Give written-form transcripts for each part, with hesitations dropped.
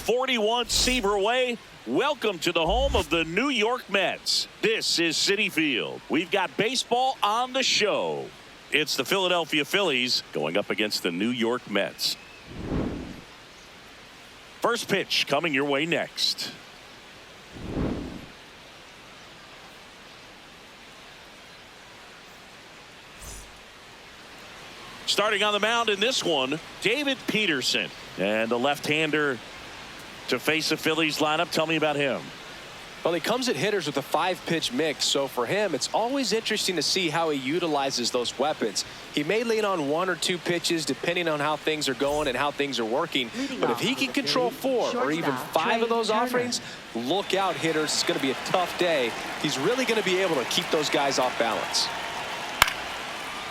41 Seaver Way. Welcome to the home of the New York Mets. This is Citi Field. We've got baseball on the show. It's the Philadelphia Phillies going up against the New York Mets. First pitch coming your way next. Starting on the mound in this one, David Peterson. And the left-hander to face the Phillies lineup. Tell me about him. Well, he comes at hitters with a 5-pitch mix, so for him, it's always interesting to see how he utilizes those weapons. He may lean on 1 or 2 pitches depending on how things are going and how things are working, but if he can control 4 or even 5 of those offerings, look out, hitters. It's going to be a tough day. He's really going to be able to keep those guys off balance.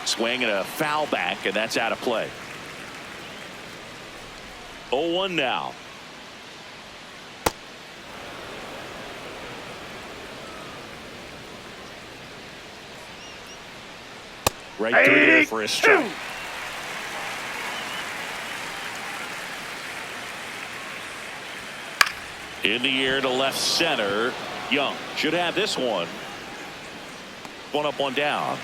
Swing and a foul back, and that's out of play. 0-1 now. Right through there for a strike. In the air to left center. Young should have this one. One up, one down.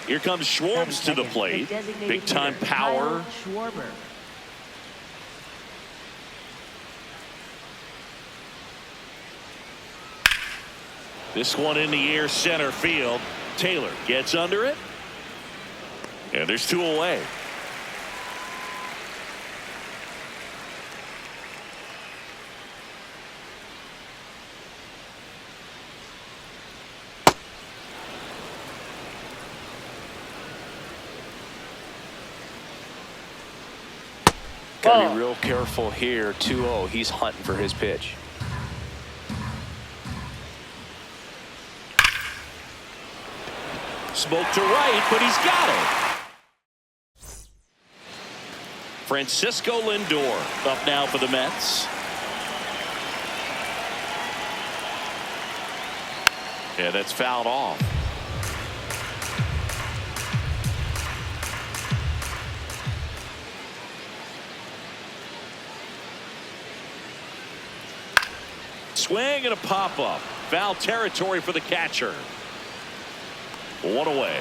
Here comes Schwartz to the plate. Big time power. This one in the air center field. Taylor gets under it. And there's 2 away. Gotta be real careful here. 2-0. He's hunting for his pitch. Smoke to right, but he's got it. Francisco Lindor up now for the Mets. Yeah, that's fouled off. Swing and a pop-up. Foul territory for the catcher. 1 away.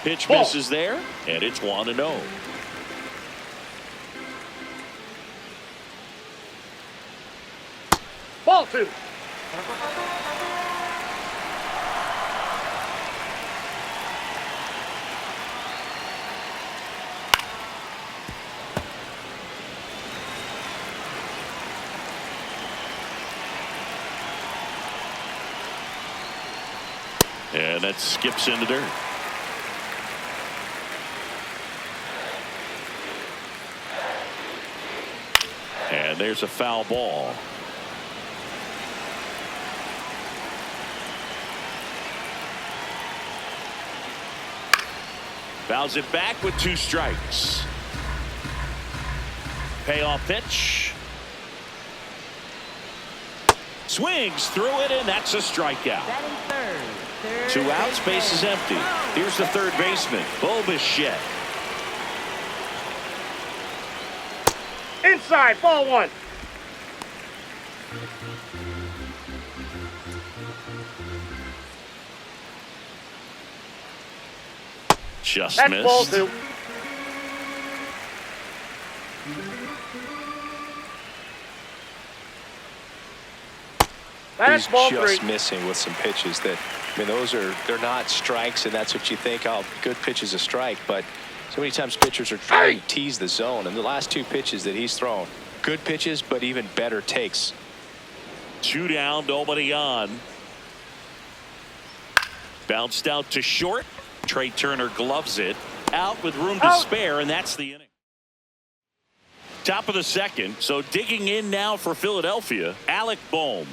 Pitch misses there, and it's 1-0. Ball 2. And that skips into dirt. And there's a foul ball. Fouls it back with 2 strikes. Payoff pitch. Swings through it, and that's a strikeout. 2 outs, base is empty. Here's the third baseman, Bichette. Inside, ball 1. Just That's missed. ball 2. That's He's ball just 3. missing with some pitches that, I mean, they're not strikes, and that's what you think. Oh, good pitch is a strike, but so many times pitchers are trying to tease the zone, and the last 2 pitches that he's thrown, good pitches, but even better takes. 2 down, nobody on. Bounced out to short. Trey Turner gloves it. Out with room to spare, and that's the inning. Top of the second, so digging in now for Philadelphia, Alec Bohm.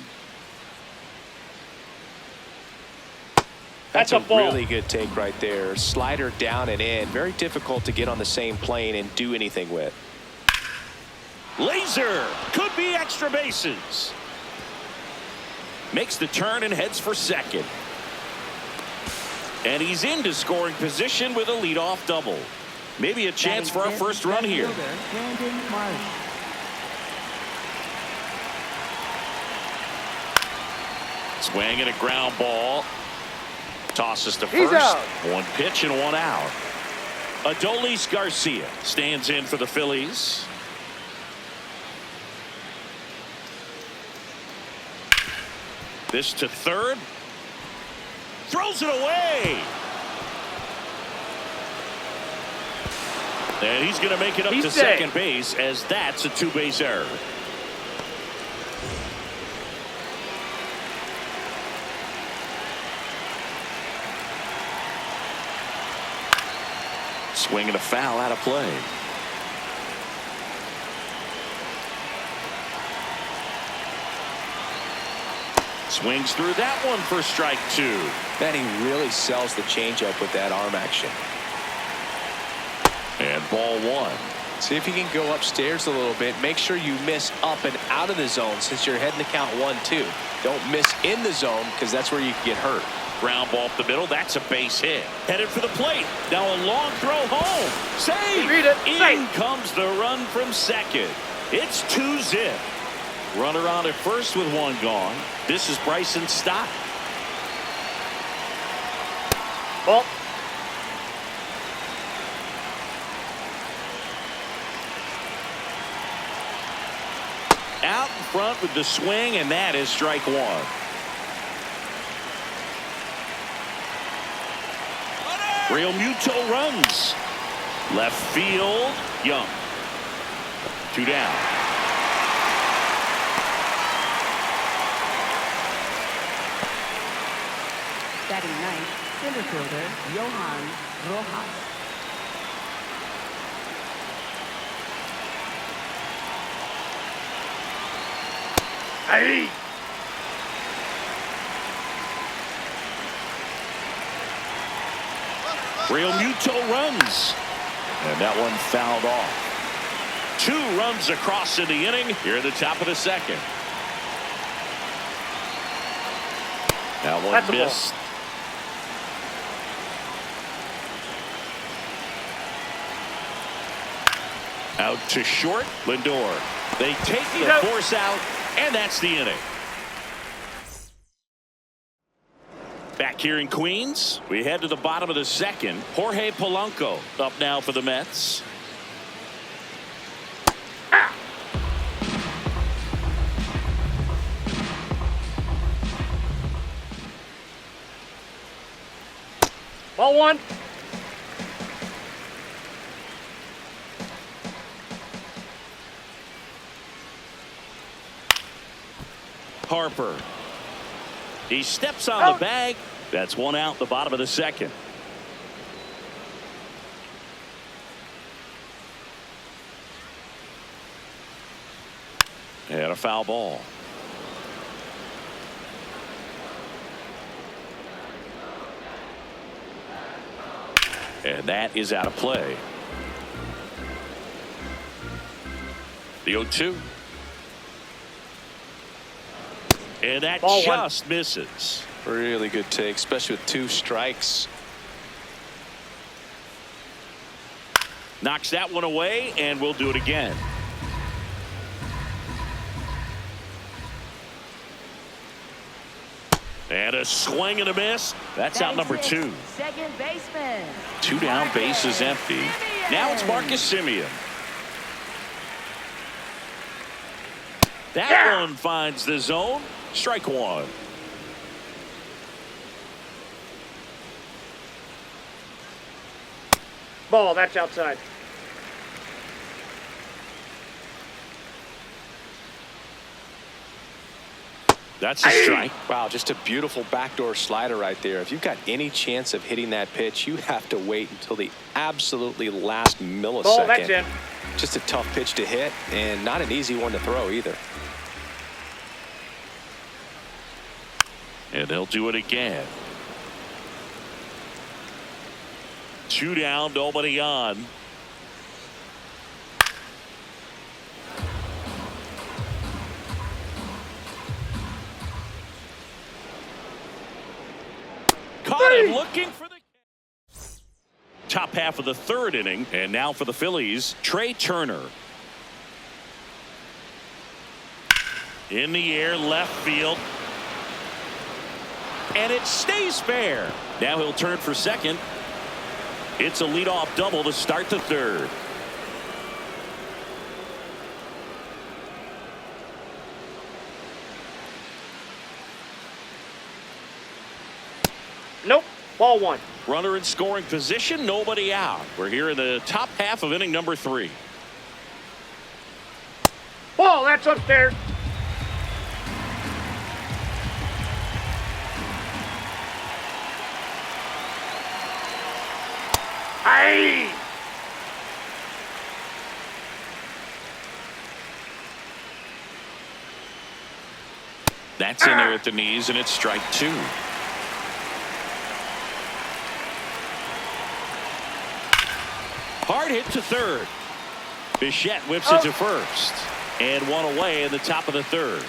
That's a really good take right there. Slider down and in. Very difficult to get on the same plane and do anything with. Laser could be extra bases. Makes the turn and heads for second. And he's into scoring position with a leadoff double. Maybe a chance for our first run here. Swing and a ground ball. Tosses to first. One pitch and one out. Adolis Garcia stands in for the Phillies. This to third. Throws it away. And he's going to make it up to second base, as that's a two-base error. Swing and a foul out of play. Swings through that one for strike two. Man, he really sells the changeup with that arm action. And ball one. See if you can go upstairs a little bit. Make sure you miss up and out of the zone since you're heading to count 1-2. Don't miss in the zone, because that's where you can get hurt. Ground ball up the middle. That's a base hit. Headed for the plate. Now a long throw home. Save. In comes the run from second. It's 2-0. Runner on at first with one gone. This is Bryson Stott. Ball. Out in front with the swing, and that is strike one. Real Muto runs. Left field, Young. Two down. Batting ninth, center fielder Johan Rojas. Hey. Real Muto runs. And that one fouled off. 2 runs across in the inning here at the top of the second. That one That's missed. Out to short, Lindor. They take the force out, and that's the inning. Back here in Queens, we head to the bottom of the second. Jorge Polanco up now for the Mets. Ball one. Harper. He steps on the bag. That's one out, the bottom of the second. And a foul ball. And that is out of play. The 0-2. And that Ball just misses. Really good take, especially with 2 strikes. Knocks that one away, and we'll do it again. And a swing and a miss. That's out number 2. Second baseman. 2 down, base is empty. Now it's Marcus Semien. That one finds the zone. Strike one. Ball. That's outside. That's a strike. Wow, just a beautiful backdoor slider right there. If you've got any chance of hitting that pitch, you have to wait until the absolutely last millisecond. Ball. That's in. Just a tough pitch to hit, and not an easy one to throw either. And they'll do it again. 2 down, nobody on. him looking for the top half of the third inning. And now for the Phillies, Trey Turner. In the air, left field. And it stays fair. Now he'll turn for second. It's a leadoff double to start the third. Nope. Ball one. Runner in scoring position, nobody out. We're here in the top half of inning number 3. Ball, that's upstairs. Aye. That's in there at the knees, and it's strike 2. Hard hit to third. Bichette whips it to first. And one away in the top of the third.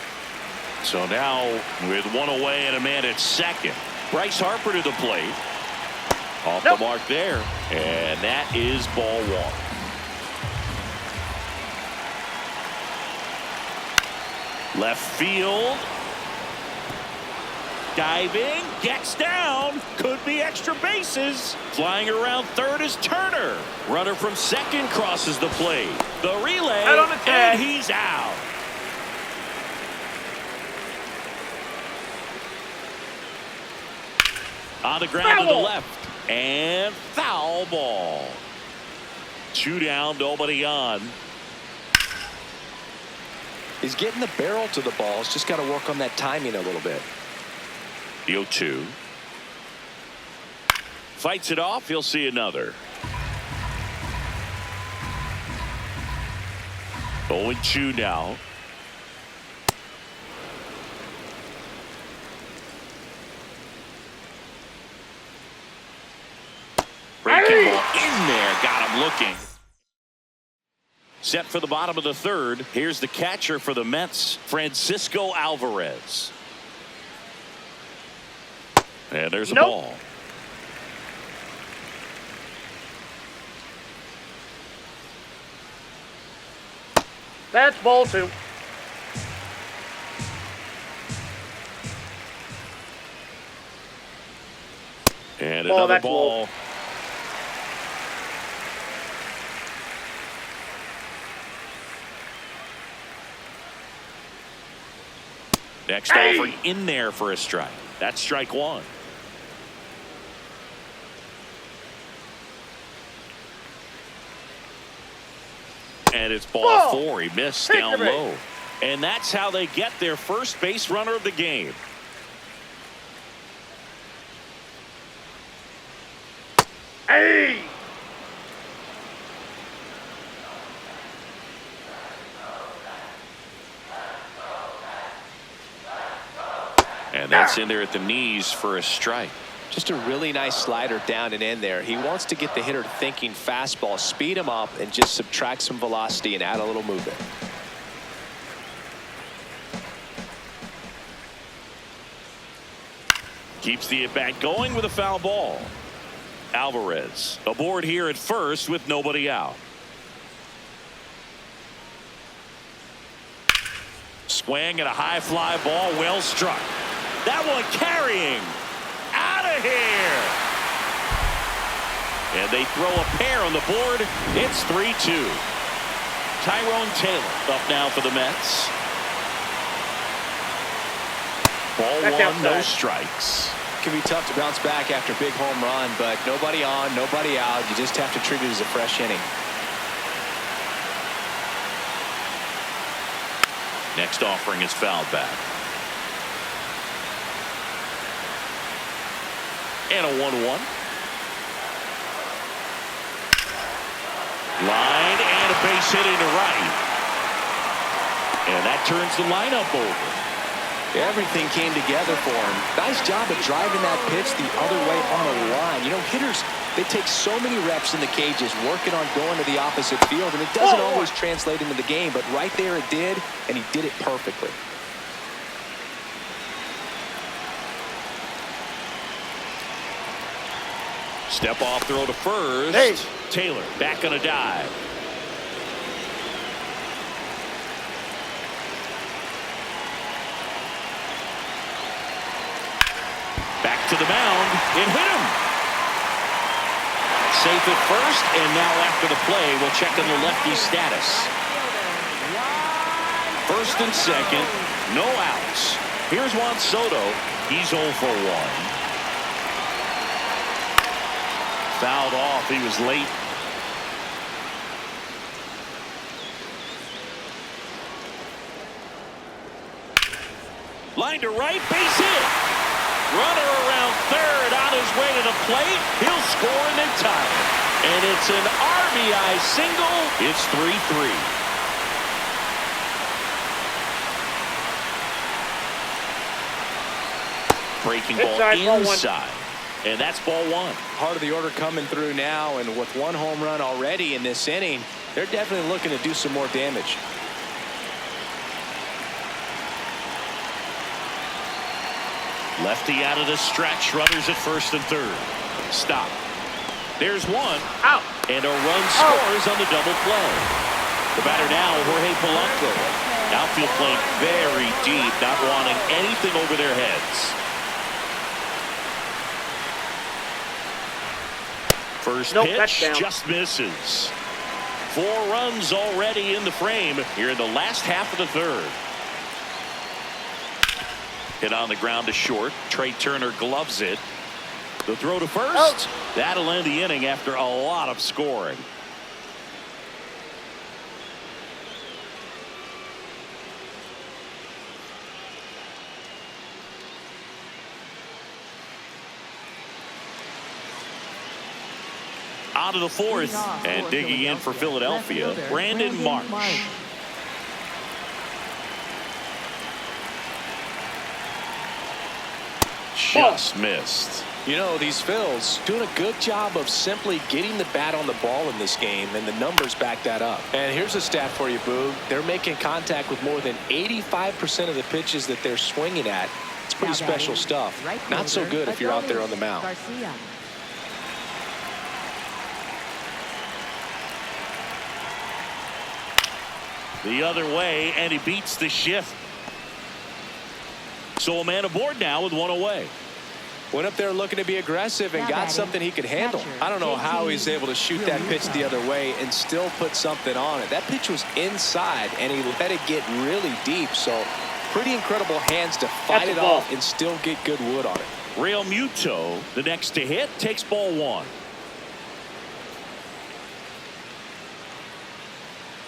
So now with one away and a man at second. Bryce Harper to the plate. Off the mark there. And that is ball 1. Left field. Diving, gets down, could be extra bases. Flying around third is Turner. Runner from second crosses the plate. The relay, Out on the tag. and he's out. On the ground to the Foul. left, and foul ball. 2 down, nobody on. He's getting the barrel to the ball. He's just got to work on that timing a little bit. The 0-2. Fights it off. He'll see another. 0-2 now. Breaking ball in there. Got him looking. Set for the bottom of the third. Here's the catcher for the Mets, Francisco Alvarez. And there's a ball. That's ball 2. And Ball, another that's ball. low. Next Hey! offering in there for a strike. That's strike 1. And it's ball 4. He missed Take down the bait. low. And that's how they get their first base runner of the game. Hey. And that's in there at the knees for a strike. Just a really nice slider down and in there. He wants to get the hitter thinking fastball, speed him up, and just subtract some velocity and add a little movement. Keeps the at-bat going with a foul ball. Alvarez aboard here at first with nobody out. Swing and a high fly ball, well struck. That one carrying. Out of here. And they throw a pair on the board. It's 3-2. Tyrone Taylor up now for the Mets. Ball Back 1, no outside. strikes. It can be tough to bounce back after a big home run, but nobody on, nobody out. You just have to treat it as a fresh inning. Next offering is fouled back. And a 1-1. Line and a base hit into right. And that turns the lineup over. Everything came together for him. Nice job of driving that pitch the other way on the line. You know, hitters, they take so many reps in the cages working on going to the opposite field, and it doesn't always translate into the game, but right there it did, and he did it perfectly. Step off throw to first. Hey. Taylor back on a dive. Back to the mound. It hit him. Safe at first, and now after the play, we'll check on the lefty's status. First and second, no outs. Here's Juan Soto. He's 0 for 1. Fouled off. He was late. Line to right, base hit. Runner around third, on his way to the plate. He'll score and then tie it. And it's an RBI single. It's 3-3. Breaking ball inside. And that's ball 1. Heart of the order coming through now, and with 1 home run already in this inning, they're definitely looking to do some more damage. Lefty out of the stretch. Runners at first and third. Stop. There's one. Out. And a run scores on the double play. The batter now, Jorge Polanco. Outfield playing very deep, not wanting anything over their heads. First pitch touchdown. just misses. 4 runs already in the frame here in the last half of the third. Hit on the ground to short. Trey Turner gloves it. The throw to first. That'll end the inning after a lot of scoring. Out of the fourth and digging in for Philadelphia, Brandon Marsh. Just missed. You know, these Phils doing a good job of simply getting the bat on the ball in this game, and the numbers back that up. And here's a stat for you, Boo. They're making contact with more than 85% of the pitches that they're swinging at. It's pretty special stuff. Not so good if you're out there on the mound. The other way, and he beats the shift. So a man aboard now with 1 away. Went up there looking to be aggressive and got something he could handle. I don't know how he's able to shoot that pitch the other way and still put something on it. That pitch was inside, and he let it get really deep. So pretty incredible hands to fight it off and still get good wood on it. Real Muto, the next to hit, takes ball 1.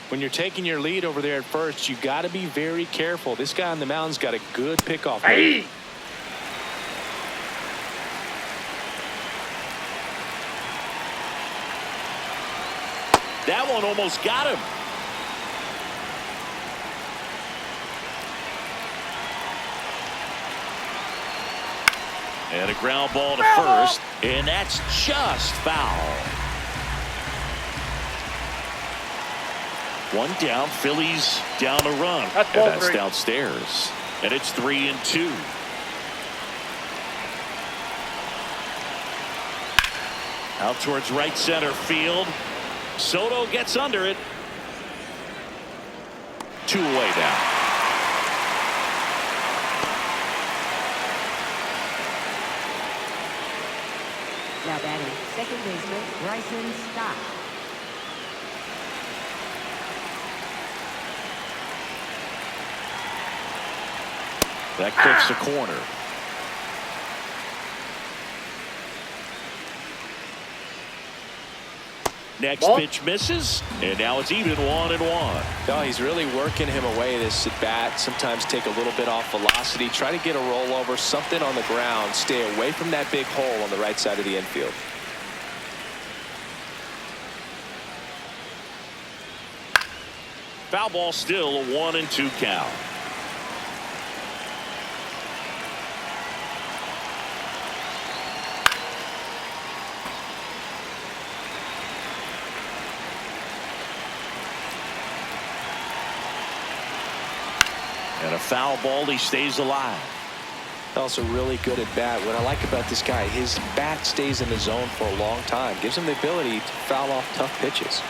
When you're taking your lead over there at first, you got to be very careful. This guy on the mound's got a good pickoff. Hey. That one almost got him. And a ground ball to first, and that's just foul. One down, Phillies down a run. That's downstairs. And it's 3-2. Out towards right center field. Soto gets under it. 2 away now. Now batting second baseman Bryson Stott. That clips the corner. Next pitch misses, and now it's even 1-1. No, he's really working him away this at bat. Sometimes take a little bit off velocity, try to get a rollover, something on the ground, stay away from that big hole on the right side of the infield. Foul ball, still a 1-2 count. And a foul ball, he stays alive. Also really good at bat. What I like about this guy, his bat stays in the zone for a long time. Gives him the ability to foul off tough pitches.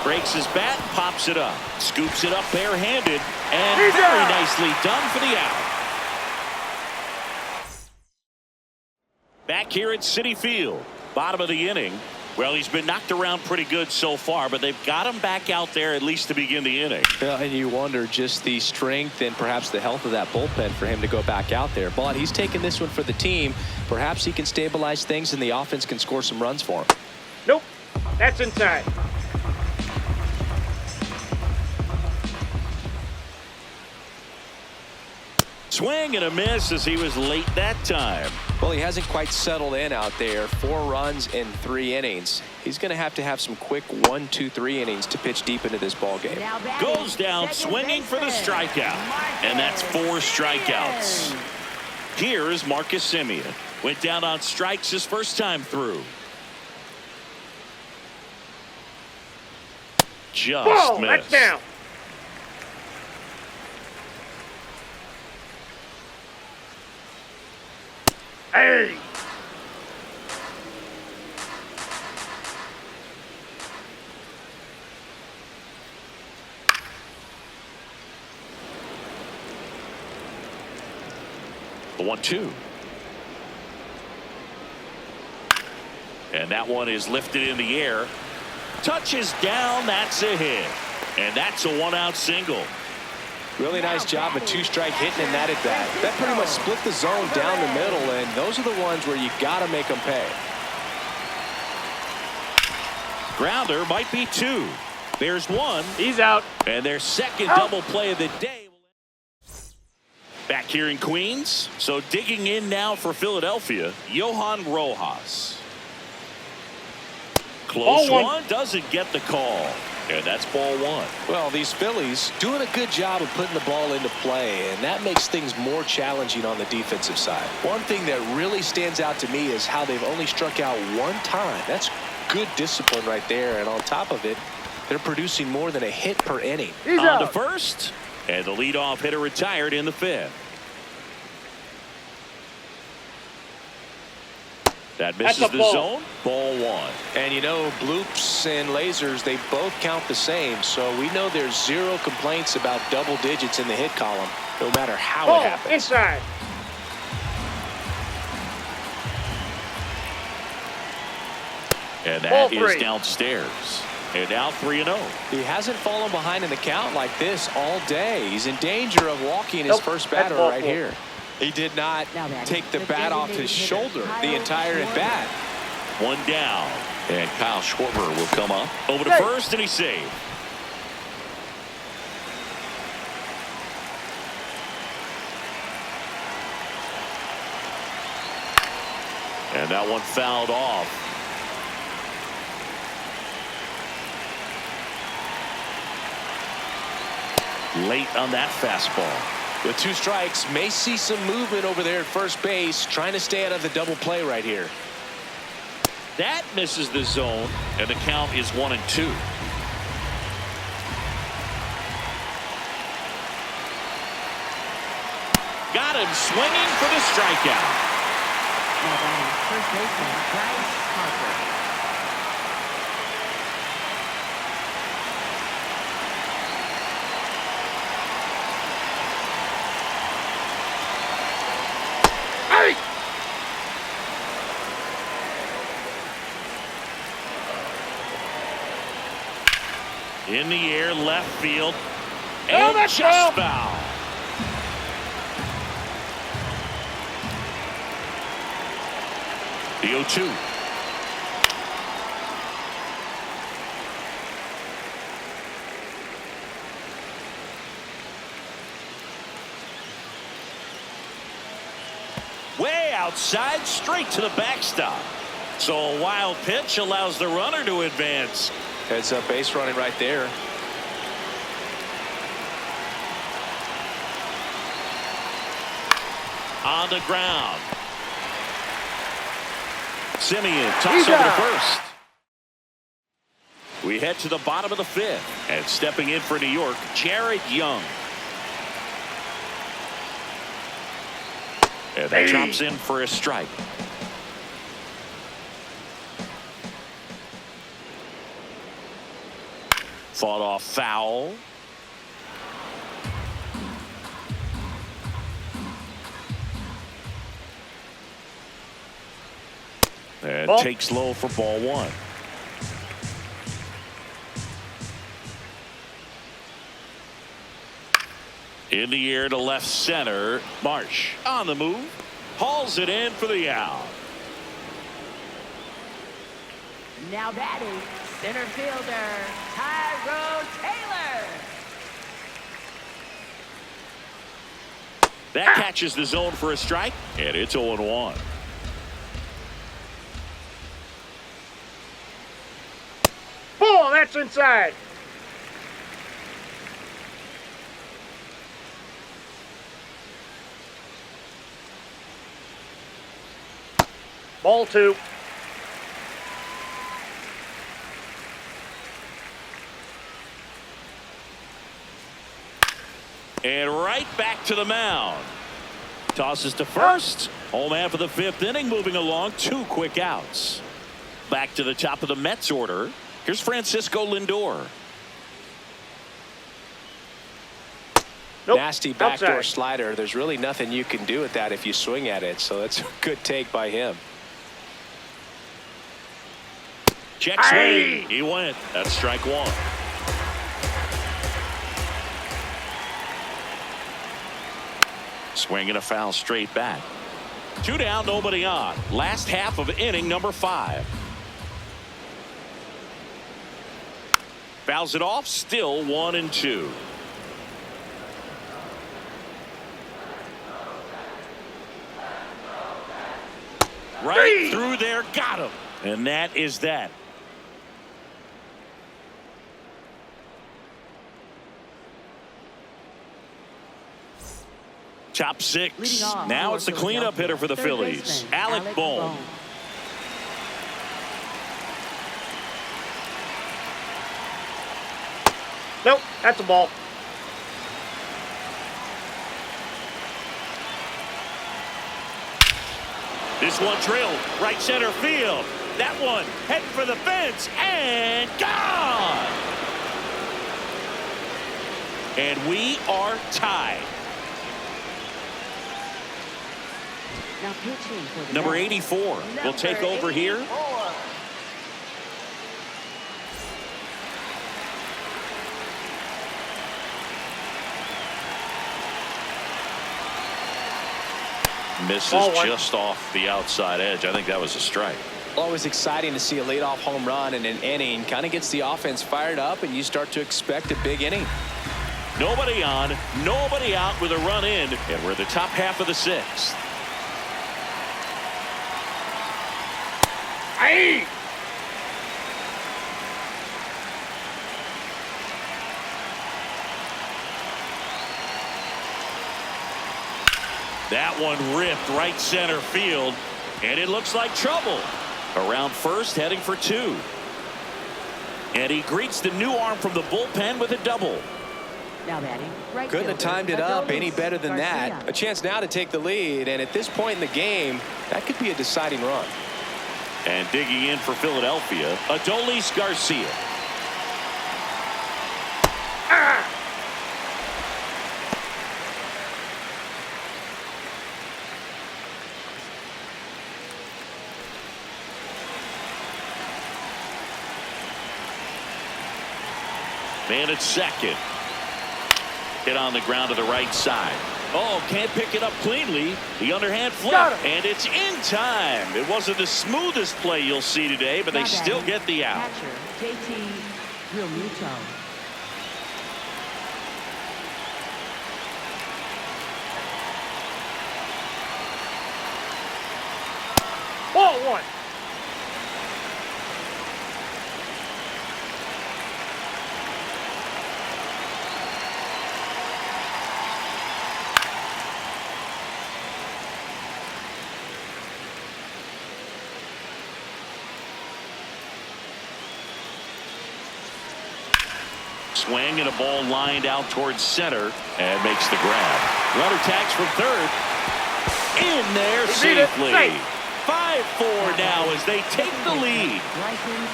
Breaks his bat, pops it up, scoops it up barehanded, and very nicely done for the out. Back here at Citi Field, bottom of the inning. Well, he's been knocked around pretty good so far, but they've got him back out there at least to begin the inning. Yeah, and you wonder just the strength and perhaps the health of that bullpen for him to go back out there. But he's taking this one for the team. Perhaps he can stabilize things and the offense can score some runs for him. Nope. That's inside. Swing and a miss as he was late that time. Well, he hasn't quite settled in out there. 4 runs in 3 innings. He's going to have some quick 1, 2, 3 innings to pitch deep into this ball game. Goes down swinging for the strikeout. And that's 4 strikeouts. Here's Marcus Semien. Went down on strikes his first time through. Just Whoa, missed. that's down. Hey! The 1-2. And that one is lifted in the air. Touches down. That's a hit. And that's a 1-out single. Really nice job of 2-strike hitting in that at bat. That pretty much split the zone down the middle, and those are the ones where you got to make them pay. Grounder might be 2. There's 1. He's out. And their second double play of the day. Back here in Queens. So digging in now for Philadelphia, Johan Rojas. Close one. Doesn't get the call. And that's ball 1. Well, these Phillies doing a good job of putting the ball into play, and that makes things more challenging on the defensive side. One thing that really stands out to me is how they've only struck out 1 time. That's good discipline right there, and on top of it, they're producing more than a hit per inning. He's On out. to first, and the leadoff hitter retired in the 5th. That misses the zone. Ball 1. And you know, bloops and lasers, they both count the same. So we know there's 0 complaints about double digits in the hit column, no matter how it happens. Inside. And that is downstairs. And now 3-0. He hasn't fallen behind in the count like this all day. He's in danger of walking his first batter right here. He did not take the bat off his shoulder the entire at bat. 1 down. And Kyle Schwarber will come up. Over to first, and he's saved. And that one fouled off. Late on that fastball. With 2 strikes, may see some movement over there at first base, trying to stay out of the double play right here. That misses the zone, and the count is 1-2. Got him swinging for the strikeout. Now batting first baseman Bryce Harper. In the air, left field, and that's just foul. foul. The 0-2. Way outside, straight to the backstop. So a wild pitch allows the runner to advance. Heads up base running right there. On the ground. Semien toss over to first. We head to the bottom of the 5th. And stepping in for New York, Jared Young. And that drops in for a strike. Fought off foul. And Ball. takes low for ball one. In the air to left center. Marsh on the move. Hauls it in for the out. Now batting, center fielder, Tyrone Taylor. That catches the zone for a strike, and it's 0-1. Ball, that's inside. Ball 2. And right back to the mound. Tosses to first. Home half of the 5th inning, moving along. 2 quick outs. Back to the top of the Mets order. Here's Francisco Lindor. Nope. Nasty backdoor Outside. slider. There's really nothing you can do with that if you swing at it. So that's a good take by him. Check swing. He went. That's strike 1. Swing and a foul straight back. 2 down, nobody on. Last half of inning number 5. Fouls it off. Still 1-2. Right through there. Got him. And that is that. Top 6. Leading off Now for it's the cleanup hitter for the Third Phillies. baseman, Alec Bohm. Nope, that's a ball. This one drilled right center field. That one heading for the fence and gone. And we are tied. Now pitching for the Number Mets. 84 will take over here. Misses Ball 1. just off the outside edge. I think that was a strike. Always exciting to see a leadoff home run in an inning. Kind of gets the offense fired up, and you start to expect a big inning. Nobody on, nobody out with a run in, and we're the top half of the 6th. Hey! That one ripped right center field, and it looks like trouble. Around first, heading for 2. And he greets the new arm from the bullpen with a double. Now batting, right Couldn't have fielder, timed it up any Adolis better than that. Garcia. A chance now to take the lead, and at this point in the game, that could be a deciding run. And digging in for Philadelphia, Adolis Garcia. Man at second. Hit on the ground to the right side. Oh, can't pick it up cleanly. The underhand flip, and it's in time. It wasn't the smoothest play you'll see today, but they Now still batting, get the out. catcher, JT Realmuto. Ball 1. Swing and a ball lined out towards center and makes the grab. Runner tags from third. in there safely. 5-4 now as they take the lead.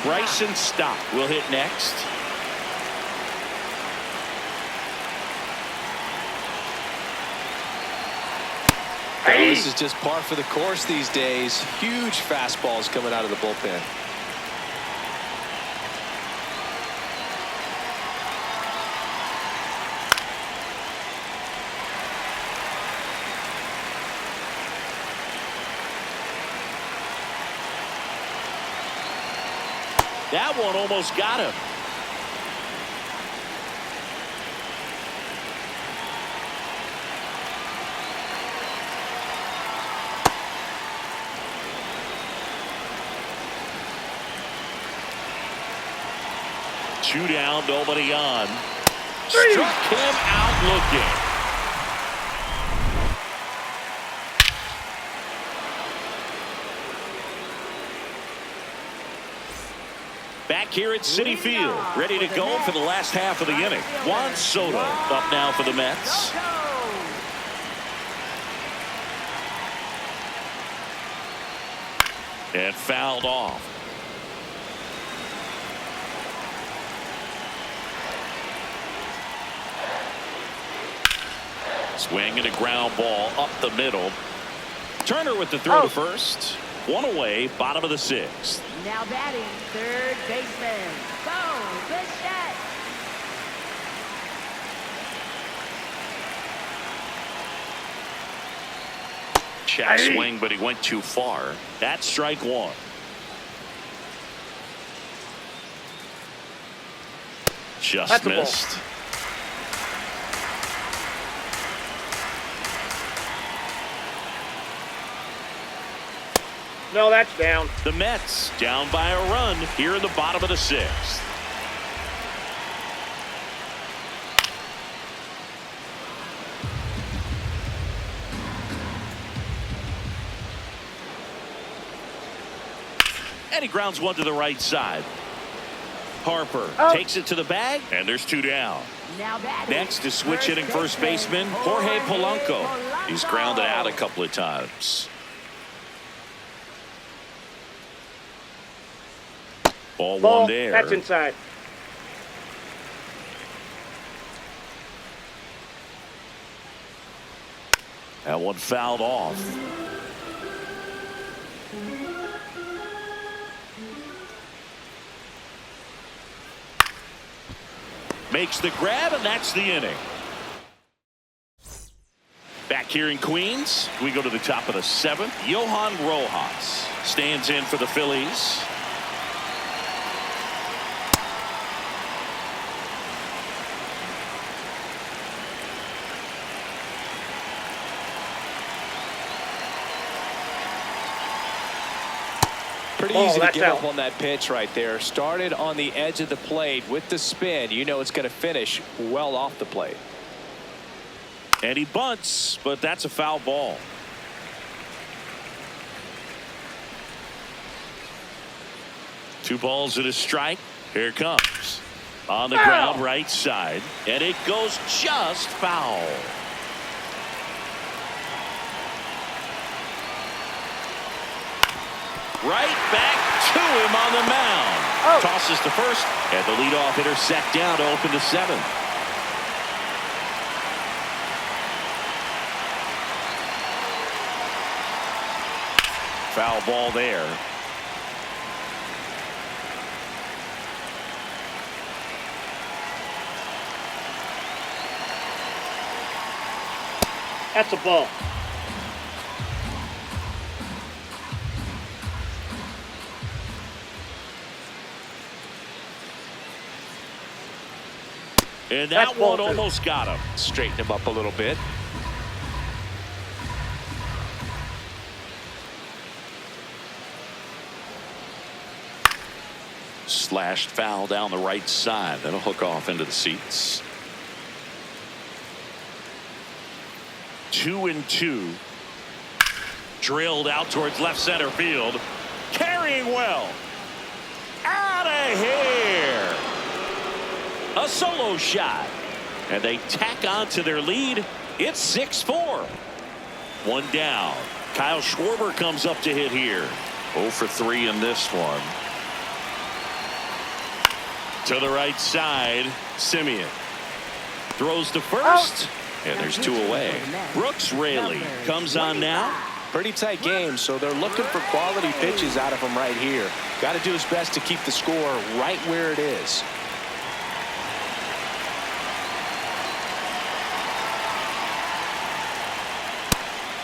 Bryson Stott will hit next. Well, this is just par for the course these days. Huge fastballs coming out of the bullpen. That one almost got him. Two down, nobody on. Struck him out looking. Back here at Citi Field, ready to go for the last half of the inning. Juan Soto up now for the Mets. And fouled off. Swing and a ground ball up the middle. Turner with the throw to first. One away, bottom of the sixth. Now batting, third baseman, Bo Bichette. Check swing, but he went too far. That's strike one. Just missed. No, that's down. The Mets down by a run here in the bottom of the sixth. And he grounds one to the right side. Harper takes it to the bag, and there's two down. Now batting, Next is switch hitting first baseman Jorge Polanco. He's grounded out a couple of times. Ball one there. That's inside. That one fouled off. Makes the grab, and that's the inning. Back here in Queens, we go to the top of the seventh. Johan Rojas stands in for the Phillies. Pretty easy to give up on that pitch right there. Started on the edge of the plate with the spin. You know it's going to finish well off the plate. And he bunts, but that's a foul ball. Two balls and a strike. Here it comes. On the ground right side. And it goes just foul. Right back to him on the mound. Tosses to first, and the leadoff hitter set down to open the seventh. Foul ball there. That's a ball. And that one almost got him. Straighten him up a little bit. Slashed foul down the right side. That'll hook off into the seats. 2-2. Drilled out towards left center field. Carrying well. Out of here. A solo shot. And they tack on to their lead. It's 6-4. One down. Kyle Schwarber comes up to hit here. 0 for 3 in this one. To the right side, Simeon throws to first, and there's 2 away. Brooks Raley comes on now. Pretty tight game, so they're looking for quality pitches out of him right here. Got to do his best to keep the score right where it is.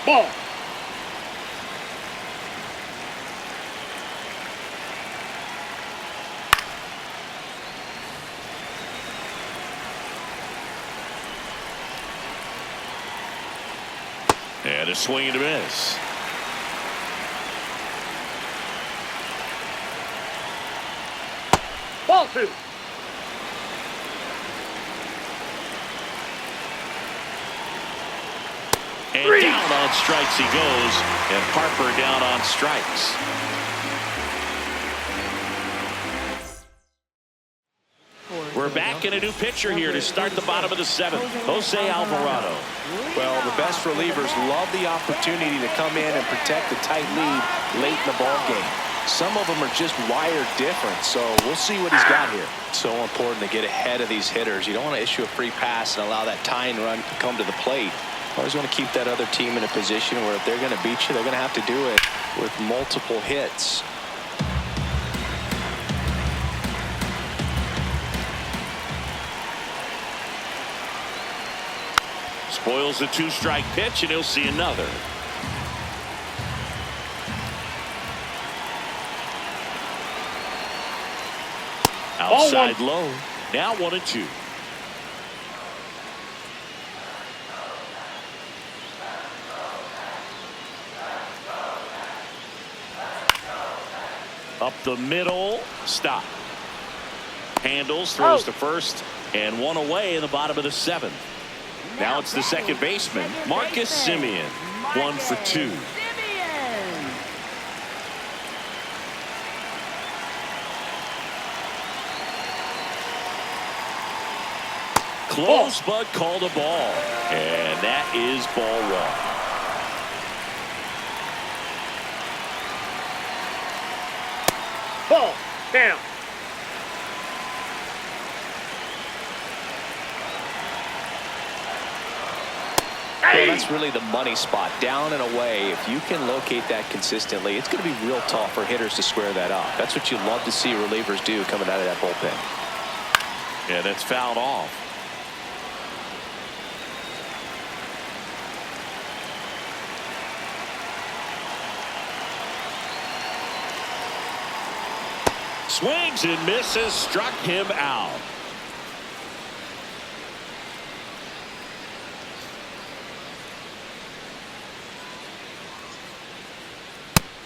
Ball. And a swing and a miss. Ball 2. And 3. down on strikes he goes, and Harper down on strikes. We're back in a new pitcher here to start the bottom of the 7th. Jose Alvarado. Well, the best relievers love the opportunity to come in and protect the tight lead late in the ball game. Some of them are just wired different, so we'll see what he's got here. So important to get ahead of these hitters. You don't want to issue a free pass and allow that tying run to come to the plate. Always want to keep that other team in a position where if they're going to beat you, they're going to have to do it with multiple hits. Spoils the 2-strike pitch, and he'll see another. Outside low. Now 1-2. Up the middle. Stop. Handles, throws to first, and 1 away in the bottom of the 7th. Now it's the second baseman, Marcus Simeon. 1 for 2. Close, but called a ball. And that is ball 1. Ball. Down. Well, that's really the money spot, down and away. If you can locate that consistently, it's going to be real tough for hitters to square that up. That's what you love to see relievers do coming out of that bullpen. Yeah, that's fouled off. Swings and misses, struck him out.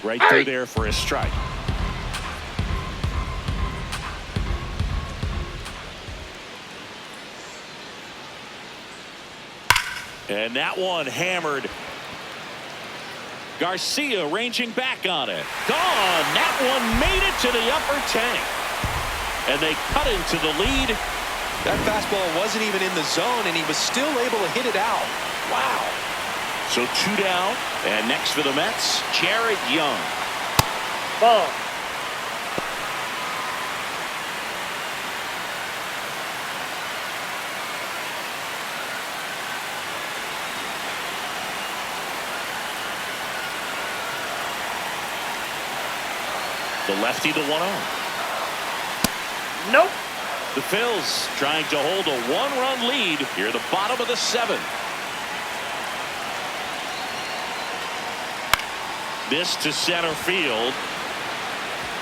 Right through there for a strike. And that one hammered. Garcia ranging back on it. Gone. That one made it to the upper tank. And they cut into the lead. That fastball wasn't even in the zone, and he was still able to hit it out. Wow. So 2 down. And next for the Mets, Jared Young. Ball. The lefty, the 1-0. Nope. The Phillies trying to hold a 1-run lead here at the bottom of the 7th. This to center field.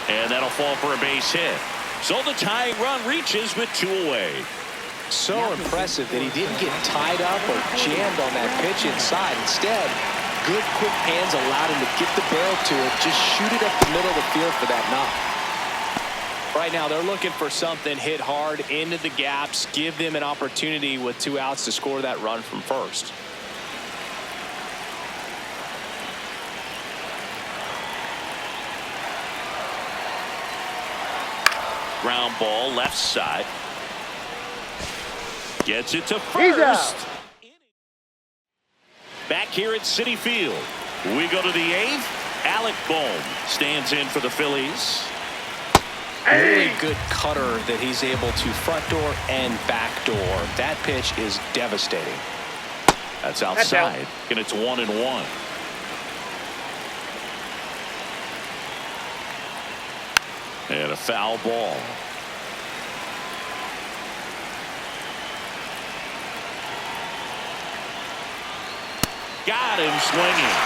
And that'll fall for a base hit. So the tying run reaches with 2 away. So impressive that he didn't get tied up or jammed on that pitch inside. Instead, good quick hands allowed him to get the barrel to it, just shoot it up the middle of the field for that knock. Right now they're looking for something hit hard into the gaps, give them an opportunity with 2 outs to score that run from first. Ground ball left side. Gets it to He's first. out. back here at Citi Field. We go to the 8th. Alec Bohm stands in for the Phillies. Really good cutter that he's able to front door and back door. That pitch is devastating. That's outside, and it's 1-1. And a foul ball. Got him swinging.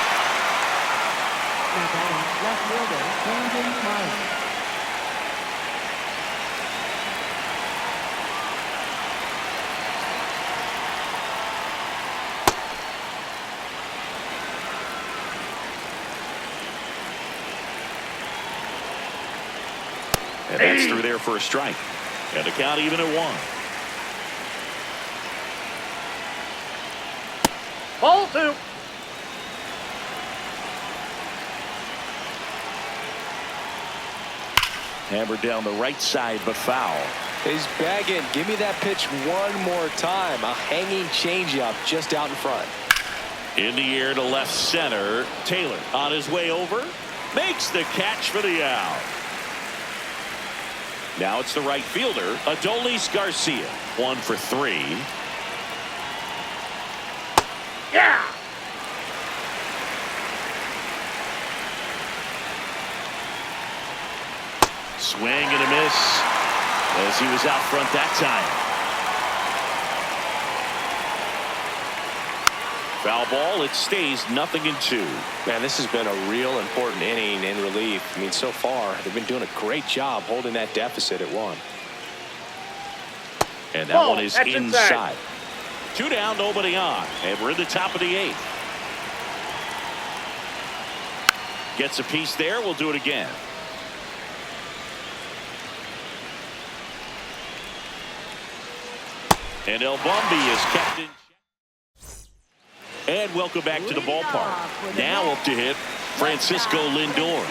Now batting left fielder, Brandon Marsh. And that's through there for a strike. And the count even at 1. Ball 2. Hammered down the right side, but foul. He's begging. Give me that pitch one more time. A hanging changeup just out in front. In the air to left center. Taylor on his way over. Makes the catch for the out. Now it's the right fielder, Adolis Garcia. 1 for 3. Yeah. Swing and a miss as he was out front that time. Foul ball. It stays 0-2. Man, this has been a real important inning in relief. I mean, so far, they've been doing a great job holding that deficit at 1. And that one is inside. 2 down, nobody on. And we're in the top of the 8th. Gets a piece there. We'll do it again. And El Bombi is kept in. And welcome back to the ballpark. Now up to hit Francisco Lindor.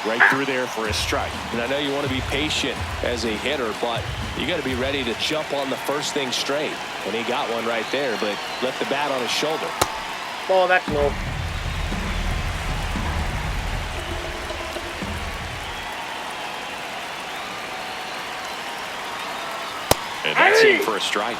Right through there for a strike. And I know you want to be patient as a hitter, but you got to be ready to jump on the first thing straight. And he got one right there, but left the bat on his shoulder. Ball, that's low. And that's in for a strike.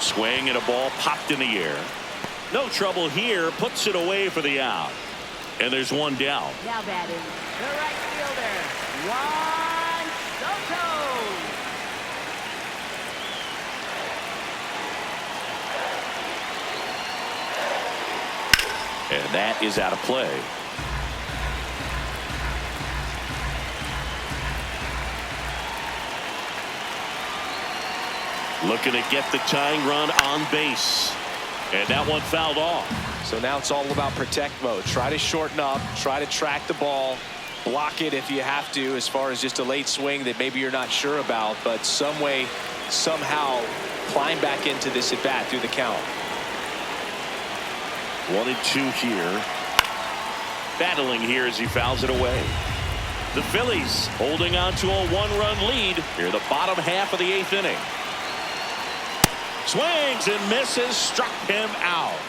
Swing and a ball popped in the air. No trouble here. Puts it away for the out. And there's 1 down. Now batting the right fielder, Juan Soto. And that is out of play. Looking to get the tying run on base. And that one fouled off. So now it's all about protect mode. Try to shorten up. Try to track the ball. Block it if you have to, as far as just a late swing that maybe you're not sure about. But some way, somehow, climb back into this at bat through the count. 1-2 here. Battling here as he fouls it away. The Phillies holding on to a 1-run lead here the bottom half of the 8th inning. Swings and misses, struck him out.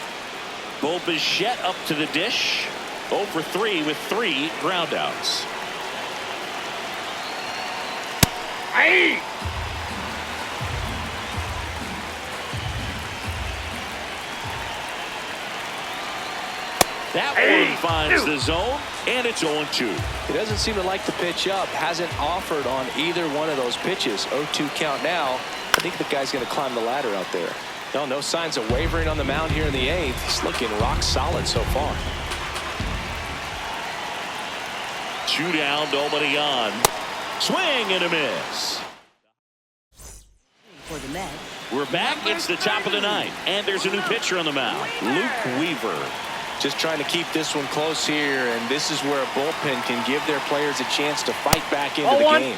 Bo Bichette up to the dish. 0 for 3 with 3 groundouts. Hey. That one finds the zone, and it's 0-2. He doesn't seem to like the pitch up. Hasn't offered on either one of those pitches. 0-2 count now. I think the guy's going to climb the ladder out there. No signs of wavering on the mound here in the 8th. He's looking rock solid so far. 2 down, nobody on. Swing and a miss. For the Mets. We're back. It's the top of the 9th, and there's a new pitcher on the mound, Luke Weaver. Just trying to keep this one close here, and this is where a bullpen can give their players a chance to fight back into the game.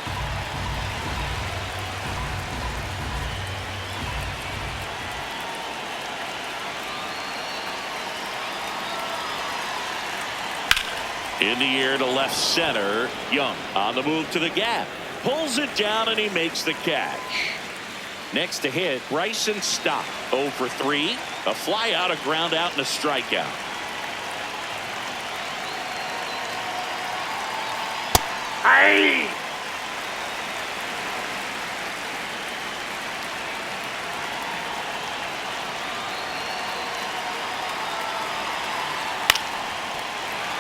In the air to left center. Young on the move to the gap. Pulls it down and he makes the catch. Next to hit, Bryson Stott. 0 for 3. A fly out, a ground out, and a strikeout. Aye.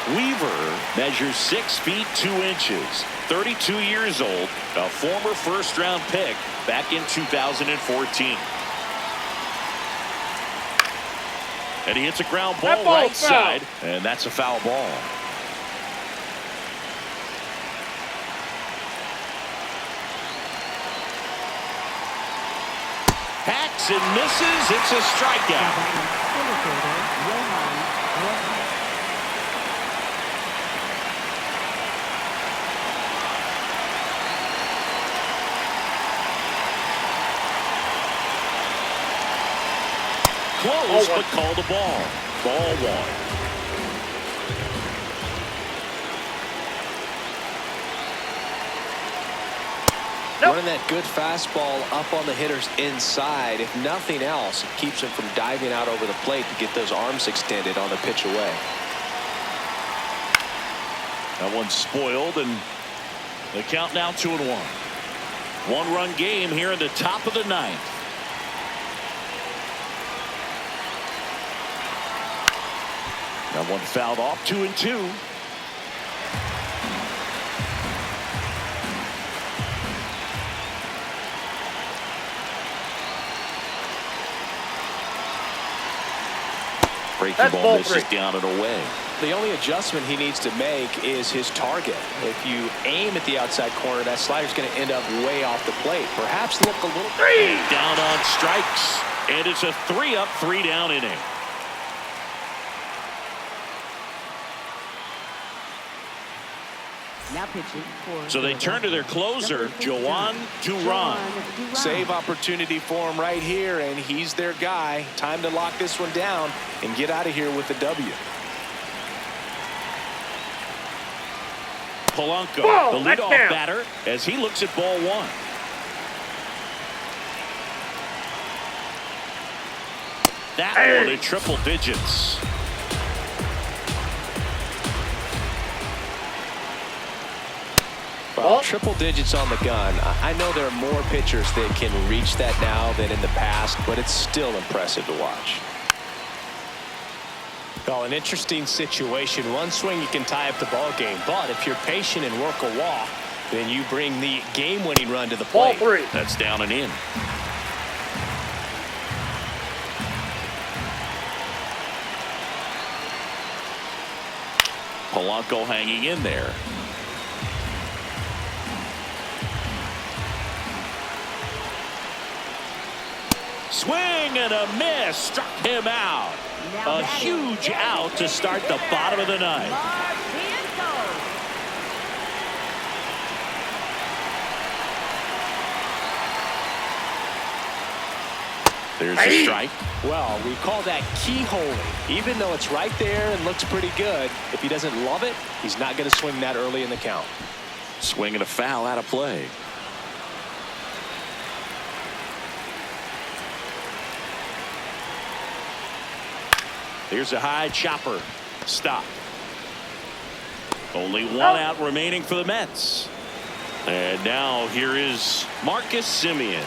Weaver measures 6 feet 2 inches, 32 years old, a former first-round pick back in 2014. And he hits a ground ball That ball right foul. side, and that's a foul ball. Hacks and misses. It's a strikeout. Close, but called a ball. Ball 1. Running that good fastball up on the hitter's inside. If nothing else, it keeps him from diving out over the plate to get those arms extended on the pitch away. That one's spoiled, and the count now 2-1. 1-run game here in the top of the 9th. That one fouled off. 2-2. Breaking ball misses down and away. The only adjustment he needs to make is his target. If you aim at the outside corner, that slider's going to end up way off the plate. Perhaps look a little down on strikes, and it's a 3-up, 3-down inning. Now pitching for So they turn to their closer, Joan Duran. save opportunity for him right here, and he's their guy. Time to lock this one down and get out of here with the W. Polanco, Whoa, the that's leadoff down. batter, as he looks at ball 1. That one in triple digits. Well, triple digits on the gun. I know there are more pitchers that can reach that now than in the past, but it's still impressive to watch. Well, an interesting situation. One swing you can tie up the ball game, but if you're patient and work a walk, then you bring the game-winning run to the Ball plate. 3. That's down and in. Polanco hanging in there. Swing and a miss, struck him out. A huge out to start the bottom of the 9th. There's a strike. Well, we call that keyholing. Even though it's right there and looks pretty good, if he doesn't love it, he's not going to swing that early in the count. Swing and a foul out of play. Here's a high chopper. Stop. Only one out remaining for the Mets. And now here is Marcus Semien.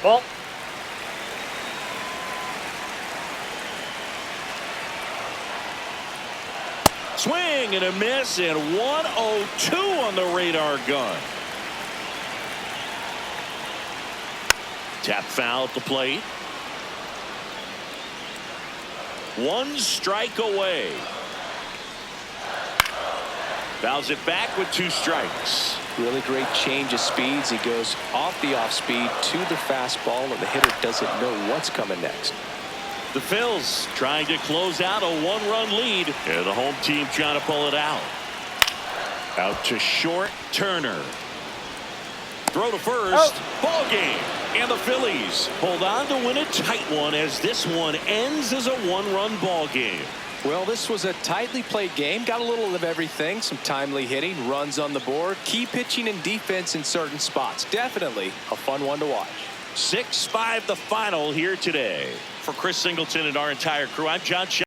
Ball. Swing and a miss, and 102 on the radar gun. Tap foul at the plate. One strike away. Fouls it back with 2 strikes. Really great change of speeds. He goes off the off speed to the fastball, and the hitter doesn't know what's coming next. The Phillies trying to close out a 1-run lead, and the home team trying to pull it out. Out to short, Turner. Throw to first. Ball game. And the Phillies hold on to win a tight one as this one ends as a 1-run ball game. Well, this was a tightly played game. Got a little of everything. Some timely hitting, runs on the board, key pitching and defense in certain spots. Definitely a fun one to watch. 6-5 the final here today. For Chris Singleton and our entire crew, I'm John Shea.